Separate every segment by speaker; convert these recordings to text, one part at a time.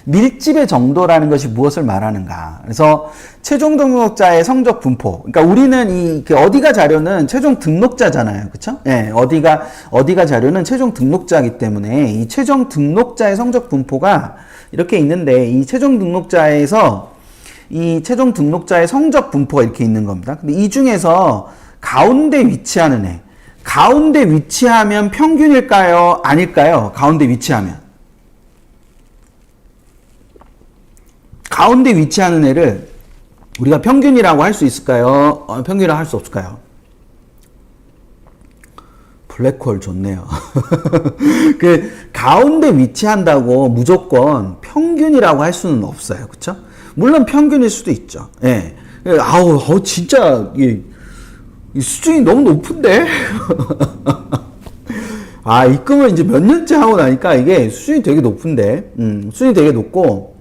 Speaker 1: 밀집의 정도라는 것이 무엇을 말하는가. 그래서 최종 등록자의 성적 분포. 그러니까 우리는 어디가 자료는 최종 등록자잖아요. 그쵸? 예, 어디가 자료는 최종 등록자이기 때문에 이 최종 등록자의 성적 분포가 이렇게 있는데 이 최종 등록자에서 이 최종 등록자의 성적 분포가 이렇게 있는 겁니다. 근데 이 중에서 가운데 위치하는 애. 가운데 위치하면 평균일까요? 아닐까요? 가운데 위치하면. 가운데 위치하는 애를 우리가 평균이라고 할 수 있을까요? 평균이라고 할 수 없을까요? 블랙홀 좋네요. 그 가운데 위치한다고 무조건 평균이라고 할 수는 없어요. 그쵸? 물론 평균일 수도 있죠. 예. 진짜 이 수준이 너무 높은데? 입금을 이제 몇 년째 하고 나니까 이게 수준이 되게 높은데, 수준이 되게 높고,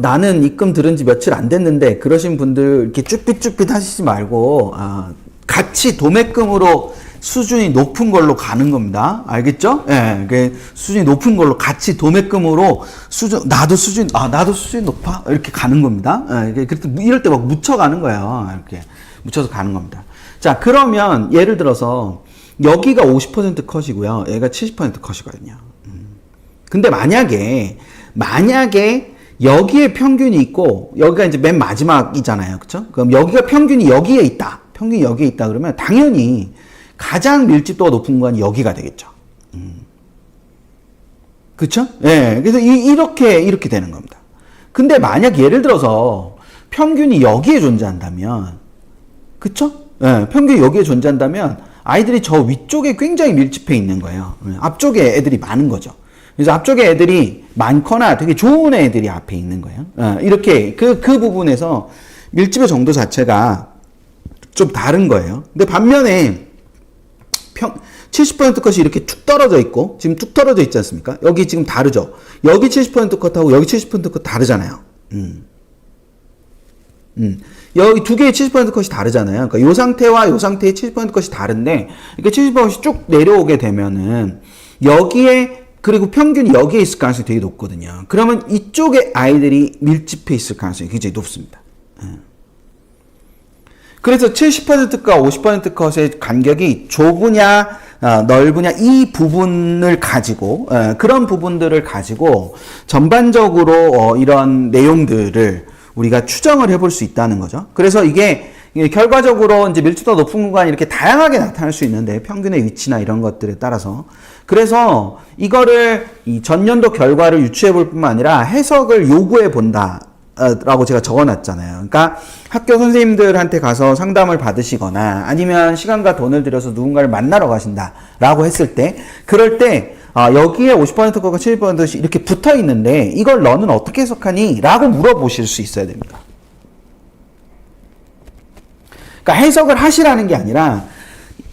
Speaker 1: 나는 입금 들은 지 며칠 안 됐는데, 그러신 분들 이렇게 쭈삣쭈삣 하시지 말고, 같이 도매금으로 수준이 높은 걸로 가는 겁니다. 알겠죠? 예, 수준이 높은 걸로 같이 도매금으로 나도 수준이 높아? 이렇게 가는 겁니다. 예, 이럴 때 막 묻혀가는 거예요. 이렇게 묻혀서 가는 겁니다. 자, 그러면 예를 들어서 여기가 50% 컷이고요. 얘가 70% 컷이거든요. 근데 만약에 여기에 평균이 있고 여기가 이제 맨 마지막이잖아요. 그쵸? 그럼 여기가 평균이 여기에 있다. 그러면 당연히 가장 밀집도가 높은 건 여기가 되겠죠. 그쵸? 예. 그래서 이렇게 되는 겁니다. 근데 만약 예를 들어서 평균이 여기에 존재한다면, 그쵸? 예. 평균이 여기에 존재한다면 아이들이 저 위쪽에 굉장히 밀집해 있는 거예요. 앞쪽에 애들이 많은 거죠. 그래서 앞쪽에 애들이 많거나 되게 좋은 애들이 앞에 있는 거예요. 이렇게 그 부분에서 밀집의 정도 자체가 좀 다른 거예요. 근데 반면에 70% 컷이 이렇게 툭 떨어져 있고, 지금 툭 떨어져 있지 않습니까? 여기 지금 다르죠? 여기 70% 컷하고 여기 70% 컷 다르잖아요. 여기 두 개의 70% 컷이 다르잖아요. 그러니까 요 상태와 요 상태의 70% 컷이 다른데, 이렇게 70% 컷이 쭉 내려오게 되면은, 그리고 평균이 여기에 있을 가능성이 되게 높거든요. 그러면 이쪽에 아이들이 밀집해 있을 가능성이 굉장히 높습니다. 그래서 70%과 50% 컷의 간격이 좁으냐 넓으냐 이 부분을 가지고 그런 부분들을 가지고 전반적으로 이런 내용들을 우리가 추정을 해볼 수 있다는 거죠. 그래서 이게 결과적으로 이제 밀집도가 높은 공간이 이렇게 다양하게 나타날 수 있는데 평균의 위치나 이런 것들에 따라서 그래서 이거를 이 전년도 결과를 유추해 볼 뿐만 아니라 해석을 요구해 본다. 라고 제가 적어놨잖아요. 그러니까 학교 선생님들한테 가서 상담을 받으시거나 아니면 시간과 돈을 들여서 누군가를 만나러 가신다 라고 했을 때 그럴 때 여기에 50% 거가 70%씩 이렇게 붙어 있는데 이걸 너는 어떻게 해석하니? 라고 물어보실 수 있어야 됩니다. 그러니까 해석을 하시라는 게 아니라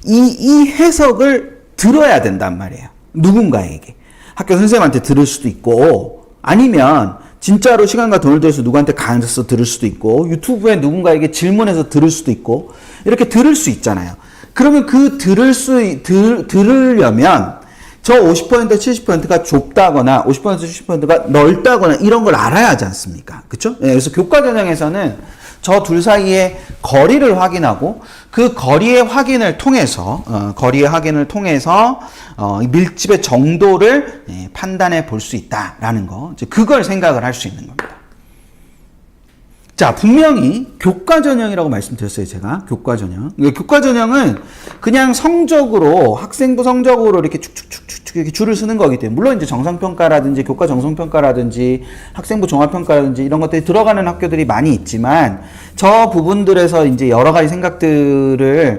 Speaker 1: 이 해석을 들어야 된단 말이에요. 누군가에게. 학교 선생님한테 들을 수도 있고 아니면 진짜로 시간과 돈을 들여서 누구한테 가서 들을 수도 있고 유튜브에 누군가에게 질문해서 들을 수도 있고 이렇게 들을 수 있잖아요. 그러면 들으려면 저 50% 70%가 좁다거나 50% 70%가 넓다거나 이런 걸 알아야 하지 않습니까? 그렇죠? 네, 그래서 교과 전형에서는 저 둘 사이의 거리를 확인하고 그 거리의 확인을 통해서 밀집의 정도를 판단해 볼 수 있다라는 거, 그걸 생각을 할 수 있는 겁니다. 자, 분명히 교과 전형이라고 말씀드렸어요, 제가. 교과 전형. 교과 전형은 그냥 성적으로, 학생부 성적으로 이렇게 축축축축 이렇게 줄을 쓰는 거기 때문에, 물론 이제 정상평가라든지, 교과 정성평가라든지, 학생부 종합평가라든지 이런 것들이 들어가는 학교들이 많이 있지만, 저 부분들에서 이제 여러 가지 생각을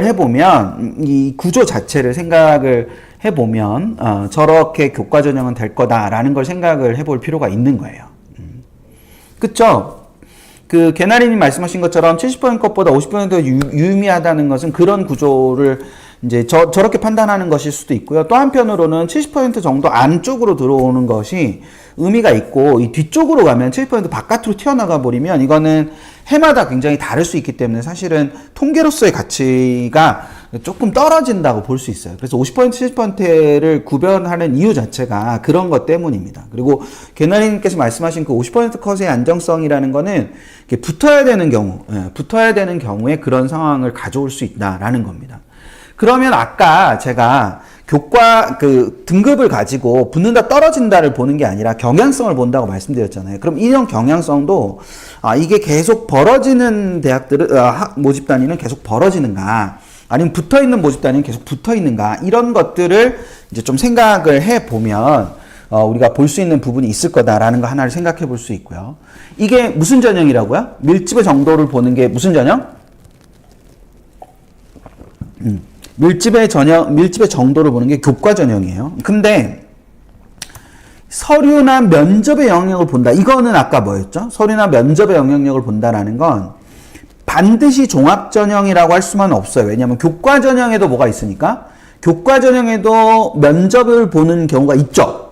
Speaker 1: 해보면, 이 구조 자체를 생각을 해보면, 저렇게 교과 전형은 될 거다라는 걸 생각을 해볼 필요가 있는 거예요. 그쵸? 개나리님 말씀하신 것처럼 70% 것보다 50%가 유의미하다는 것은 그런 구조를 이제 저렇게 판단하는 것일 수도 있고요. 또 한편으로는 70% 정도 안쪽으로 들어오는 것이 의미가 있고, 이 뒤쪽으로 가면 70% 바깥으로 튀어나가 버리면 이거는 해마다 굉장히 다를 수 있기 때문에 사실은 통계로서의 가치가 조금 떨어진다고 볼 수 있어요. 그래서 50% 70%를 구별하는 이유 자체가 그런 것 때문입니다. 그리고 개나리님께서 말씀하신 그 50% 컷의 안정성이라는 거는 붙어야 되는 경우, 붙어야 되는 경우에 그런 상황을 가져올 수 있다라는 겁니다. 그러면 아까 제가 교과 그 등급을 가지고 붙는다 떨어진다를 보는 게 아니라 경향성을 본다고 말씀드렸잖아요. 그럼 이런 경향성도 이게 계속 벌어지는 대학들은 모집 단위는 계속 벌어지는가, 아니면 붙어 있는 모집 단위는 계속 붙어 있는가, 이런 것들을 이제 좀 생각을 해 보면 우리가 볼 수 있는 부분이 있을 거다라는 거 하나를 생각해 볼 수 있고요. 이게 무슨 전형이라고요? 밀집의 정도를 보는 게 무슨 전형? 밀집의 정도를 보는 게 교과 전형이에요. 근데 서류나 면접의 영향력을 본다. 이거는 아까 뭐였죠? 서류나 면접의 영향력을 본다라는 건 반드시 종합 전형이라고 할 수만 없어요. 왜냐하면 교과 전형에도 뭐가 있으니까, 교과 전형에도 면접을 보는 경우가 있죠.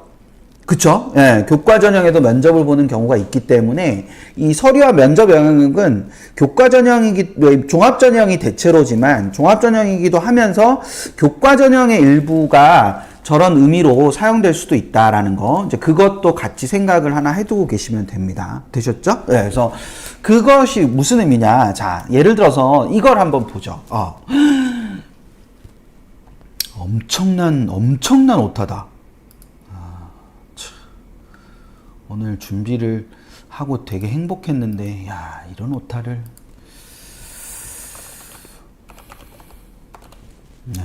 Speaker 1: 그쵸? 예, 교과 전형에도 면접을 보는 경우가 있기 때문에 이 서류와 면접 영향력은 교과 전형이기, 종합 전형이 대체로지만 종합 전형이기도 하면서 교과 전형의 일부가 저런 의미로 사용될 수도 있다라는 거, 이제 그것도 같이 생각을 하나 해두고 계시면 됩니다. 되셨죠? 네, 그래서 그것이 무슨 의미냐. 자, 예를 들어서 이걸 한번 보죠. 엄청난 오타다. 오늘 준비를 하고 되게 행복했는데, 야, 이런 오타를. 네.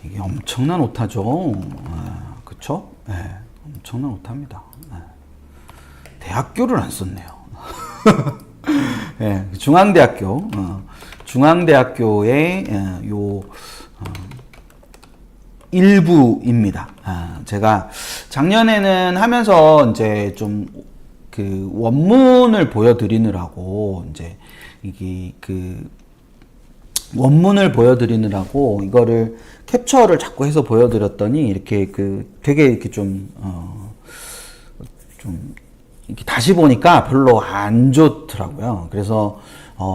Speaker 1: 이게 엄청난 오타죠. 그쵸? 네. 엄청난 오타입니다. 네. 대학교를 안 썼네요. 네. 중앙대학교의 일부입니다. 제가 작년에는 하면서 이제 좀 그 원문을 보여드리느라고 원문을 보여드리느라고 이거를 캡처를 자꾸 해서 보여드렸더니 이렇게 되게 이렇게 좀 이렇게 다시 보니까 별로 안 좋더라고요. 그래서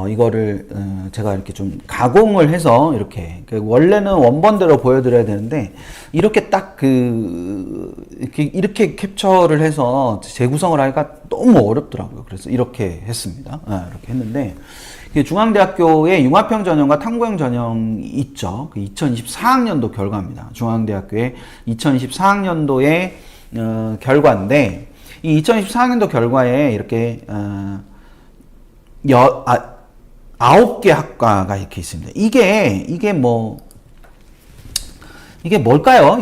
Speaker 1: 이거를 제가 이렇게 좀 가공을 해서 이렇게 원래는 원본대로 보여드려야 되는데 이렇게 딱 이렇게 capture를 해서 재구성을 하기가 너무 어렵더라고요. 그래서 이렇게 했습니다. 이렇게 했는데 중앙대학교의 융합형 전형과 탐구형 전형이 있죠. 2024학년도 결과입니다. 중앙대학교의 2024학년도의 결과인데 이 2024학년도 결과에 이렇게 9개 학과가 이렇게 있습니다. 이게 뭘까요?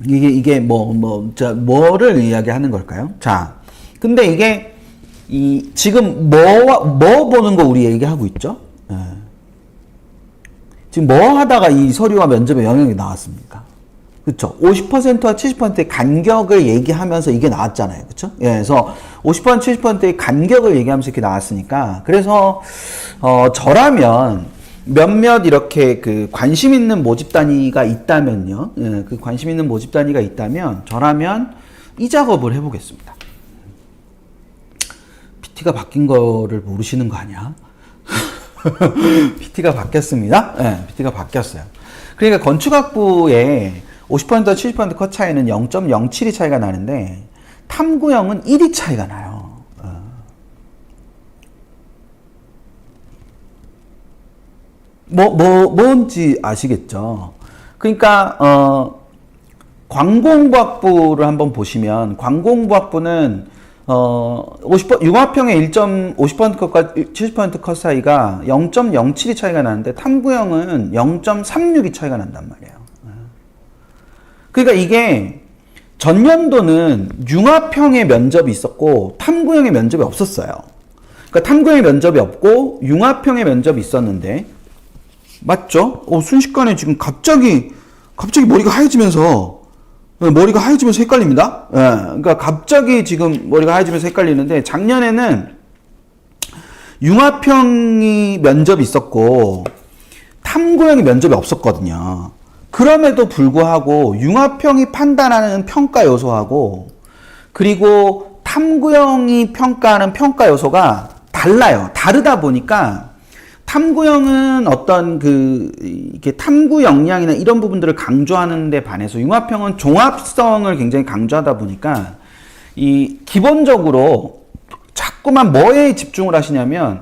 Speaker 1: 이게 뭐를 이야기하는 걸까요? 자, 근데 이게 지금 뭐 보는 거 우리 얘기하고 있죠? 지금 뭐 하다가 이 서류와 면접의 영향이 나왔습니까? 그쵸? 50%와 70%의 간격을 얘기하면서 이게 나왔잖아요. 그쵸? 예, 그래서 50% 70%의 간격을 얘기하면서 이렇게 나왔으니까, 그래서 저라면 몇몇 이렇게 관심 있는 모집 단위가 있다면요. 예, 관심 있는 모집 단위가 있다면 저라면 이 작업을 해보겠습니다. PT가 바뀐 거를 모르시는 거 아니야? PT가 바뀌었습니다. 예, PT가 바뀌었어요. 그러니까 건축학부에 50% 70% 컷 차이는 0.07이 차이가 나는데 탐구형은 1이 차이가 나요. 뭔지 아시겠죠? 그러니까 광공부학부를 한번 보시면 광공부학부는 융합형의 50% 컷과 70% 컷 사이가 0.07이 차이가 나는데 탐구형은 0.36이 차이가 난단 말이에요. 그러니까 이게 전년도는 융합형의 면접이 있었고 탐구형의 면접이 없었어요. 그러니까 탐구형의 면접이 없고 융합형의 면접이 있었는데, 맞죠? 순식간에 지금 갑자기 머리가 하얘지면서 헷갈립니다. 예, 그러니까 갑자기 지금 머리가 하얘지면서 헷갈리는데, 작년에는 융합형이 면접이 있었고 탐구형이 면접이 없었거든요. 그럼에도 불구하고 융합형이 판단하는 평가 요소하고 그리고 탐구형이 평가하는 평가 요소가 달라요. 다르다 보니까 탐구형은 어떤 이렇게 탐구 역량이나 이런 부분들을 강조하는 데 반해서 융합형은 종합성을 굉장히 강조하다 보니까 기본적으로 자꾸만 뭐에 집중을 하시냐면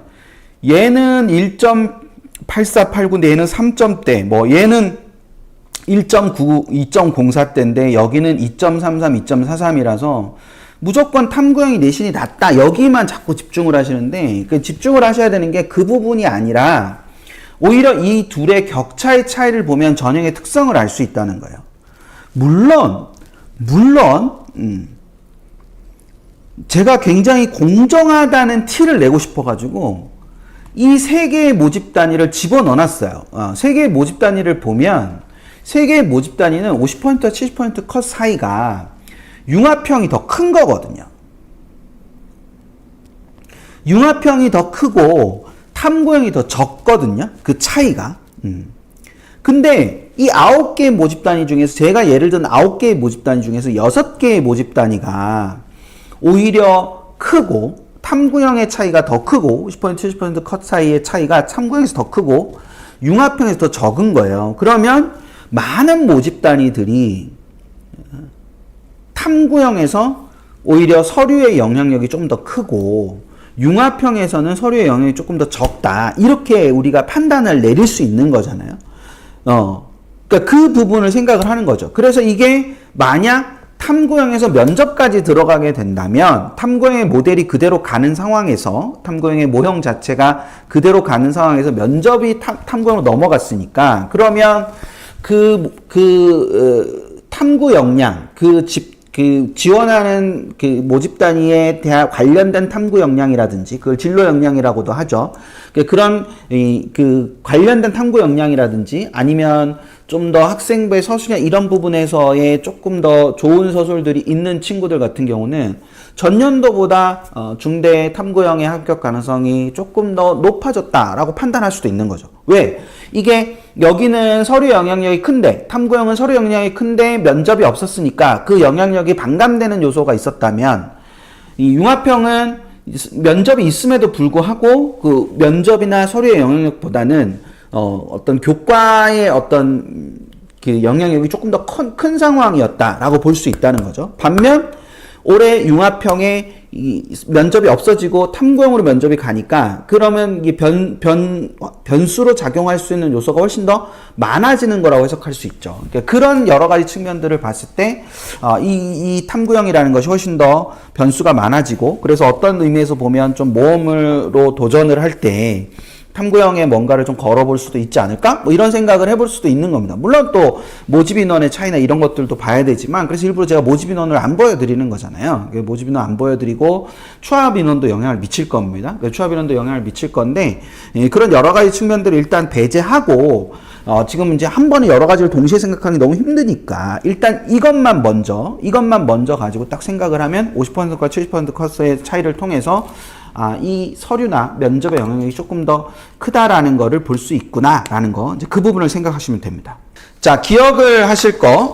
Speaker 1: 얘는 1.8489인데 얘는 3점대, 뭐 얘는 1.9, 2.04대인데 여기는 2.33, 2.43이라서 무조건 탐구형이 내신이 낮다. 여기만 자꾸 집중을 하시는데 그 집중을 하셔야 되는 게 그 부분이 아니라 오히려 이 둘의 격차의 차이를 보면 전형의 특성을 알 수 있다는 거예요. 물론 제가 굉장히 공정하다는 티를 내고 싶어가지고 이 세 개의 모집 단위를 집어넣어놨어요. 세 개의 모집 단위를 보면 세 개의 모집 단위는 50%와 70% 컷 사이가 융합형이 더 큰 거거든요. 융합형이 더 크고 탐구형이 더 적거든요. 그 차이가. 근데 이 9개의 모집 단위 중에서 제가 예를 든 9개의 모집 단위 중에서 6개의 모집 단위가 오히려 크고 탐구형의 차이가 더 크고 50% 70% 컷 사이의 차이가 탐구형에서 더 크고 융합형에서 더 적은 거예요. 그러면 많은 모집 단위들이 탐구형에서 오히려 서류의 영향력이 좀 더 크고 융합형에서는 서류의 영향이 조금 더 적다. 이렇게 우리가 판단을 내릴 수 있는 거잖아요. 그러니까 그 부분을 생각을 하는 거죠. 그래서 이게 만약 탐구형에서 면접까지 들어가게 된다면 탐구형의 모델이 그대로 가는 상황에서 탐구형의 모형 자체가 그대로 가는 상황에서 면접이 탐구형으로 넘어갔으니까 그러면 탐구 역량, 지원하는 모집 단위에 대한 관련된 탐구 역량이라든지, 그걸 진로 역량이라고도 하죠. 그런, 관련된 탐구 역량이라든지, 아니면 좀 더 학생부의 서술이나 이런 부분에서의 조금 더 좋은 서술들이 있는 친구들 같은 경우는 전년도보다 중대 탐구형의 합격 가능성이 조금 더 높아졌다라고 판단할 수도 있는 거죠. 왜? 이게 여기는 서류 영향력이 큰데 탐구형은 서류 영향력이 큰데 면접이 없었으니까 그 영향력이 반감되는 요소가 있었다면 이 융합형은 면접이 있음에도 불구하고 그 면접이나 서류의 영향력보다는 어떤 교과의 어떤 그 영향력이 조금 더 큰 상황이었다라고 볼 수 있다는 거죠. 반면 올해 융합형에 이 면접이 없어지고 탐구형으로 면접이 가니까 그러면 이 변수로 작용할 수 있는 요소가 훨씬 더 많아지는 거라고 해석할 수 있죠. 그러니까 그런 여러 가지 측면들을 봤을 때 이 탐구형이라는 것이 훨씬 더 변수가 많아지고 그래서 어떤 의미에서 보면 좀 모험으로 도전을 할 때 탐구형에 뭔가를 좀 걸어볼 수도 있지 않을까? 뭐 이런 생각을 해볼 수도 있는 겁니다. 물론 또 모집 인원의 차이나 이런 것들도 봐야 되지만 그래서 일부러 제가 모집 인원을 안 보여드리는 거잖아요. 모집 인원 안 보여드리고 추합 인원도 영향을 미칠 겁니다. 추합 인원도 영향을 미칠 건데 그런 여러 가지 측면들을 일단 배제하고 지금 이제 한 번에 여러 가지를 동시에 생각하기 너무 힘드니까 일단 이것만 먼저 가지고 딱 생각을 하면 50%과 70% 컷의 차이를 통해서 이 서류나 면접의 영향력이 조금 더 크다라는 거를 볼 수 있구나라는 거, 이제 그 부분을 생각하시면 됩니다. 자, 기억을 하실 거.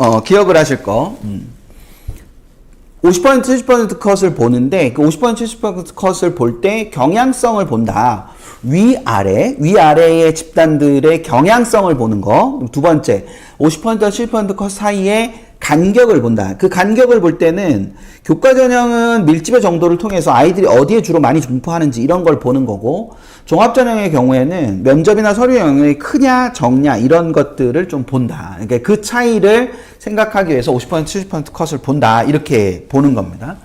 Speaker 1: 50% 70% 컷을 보는데 그 50% 70% 컷을 볼 때 경향성을 본다. 위아래의 집단들의 경향성을 보는 거. 두 번째, 50%와 70% 컷 사이에 간격을 본다. 그 간격을 볼 때는 교과 전형은 밀집의 정도를 통해서 아이들이 어디에 주로 많이 분포하는지 이런 걸 보는 거고 종합 전형의 경우에는 면접이나 서류 영역이 크냐 적냐 이런 것들을 좀 본다. 그러니까 그 차이를 생각하기 위해서 50% 70% 컷을 본다. 이렇게 보는 겁니다.